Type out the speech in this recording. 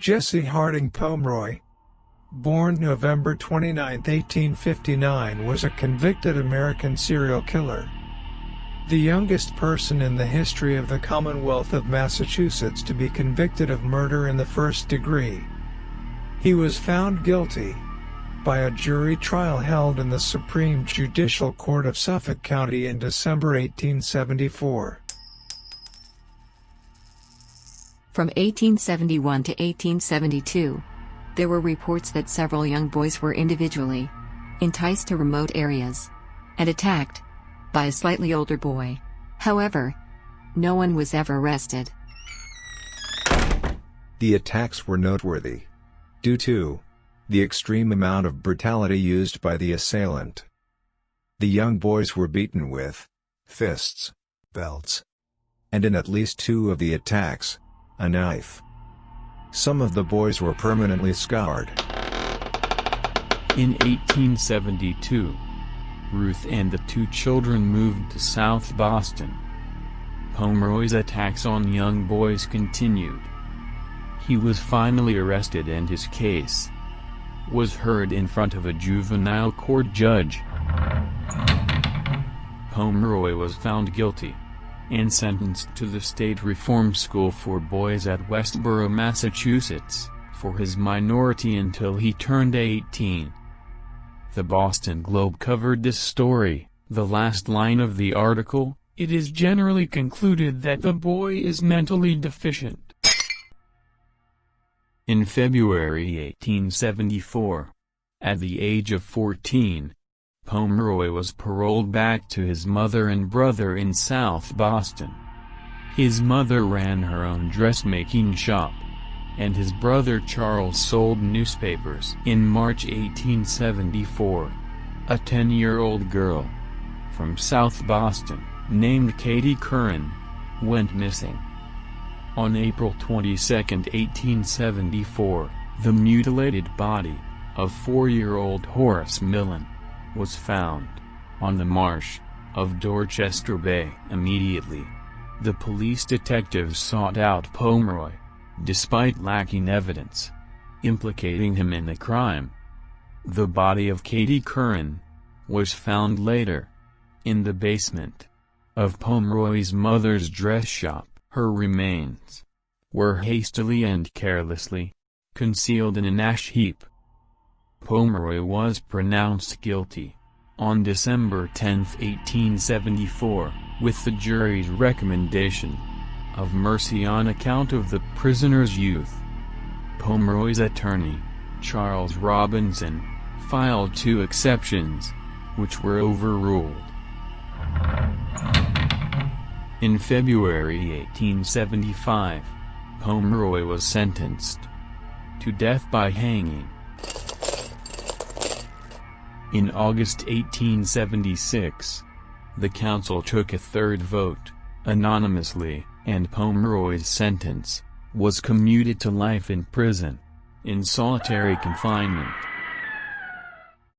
Jesse Harding Pomeroy, born November 29, 1859, was a convicted American serial killer. The youngest person in the history of the Commonwealth of Massachusetts to be convicted of murder in the first degree. He was found guilty by a jury trial held in the Supreme Judicial Court of Suffolk County in December 1874. From 1871 to 1872, there were reports that several young boys were individually enticed to remote areas and attacked by a slightly older boy. However, no one was ever arrested. The attacks were noteworthy due to the extreme amount of brutality used by the assailant. The young boys were beaten with fists, belts, and in at least 2 of the attacks, a knife. Some of the boys were permanently scarred. In 1872, Ruth and the 2 children moved to South Boston. Pomeroy's attacks on young boys continued. He was finally arrested and his case was heard in front of a juvenile court judge. Pomeroy was found guilty and sentenced to the State Reform School for Boys at Westborough, Massachusetts, for his minority until he turned 18. The Boston Globe covered this story. The last line of the article, "It is generally concluded that the boy is mentally deficient." In February 1874, at the age of 14, Pomeroy was paroled back to his mother and brother in South Boston. His mother ran her own dressmaking shop, and his brother Charles sold newspapers. In March 1874, a 10-year-old girl from South Boston, named Katie Curran, went missing. On April 22, 1874, the mutilated body of 4-year-old Horace Millen was found on the marsh of Dorchester Bay. Immediately, the police detectives sought out Pomeroy, despite lacking evidence implicating him in the crime. The body of Katie Curran was found later in the basement of Pomeroy's mother's dress shop. Her remains were hastily and carelessly concealed in an ash heap. Pomeroy was pronounced guilty on December 10, 1874, with the jury's recommendation of mercy on account of the prisoner's youth. Pomeroy's attorney, Charles Robinson, filed 2 exceptions, which were overruled. In February 1875, Pomeroy was sentenced to death by hanging. In August 1876, the council took a 3rd vote, anonymously, and Pomeroy's sentence was commuted to life in prison, in solitary confinement.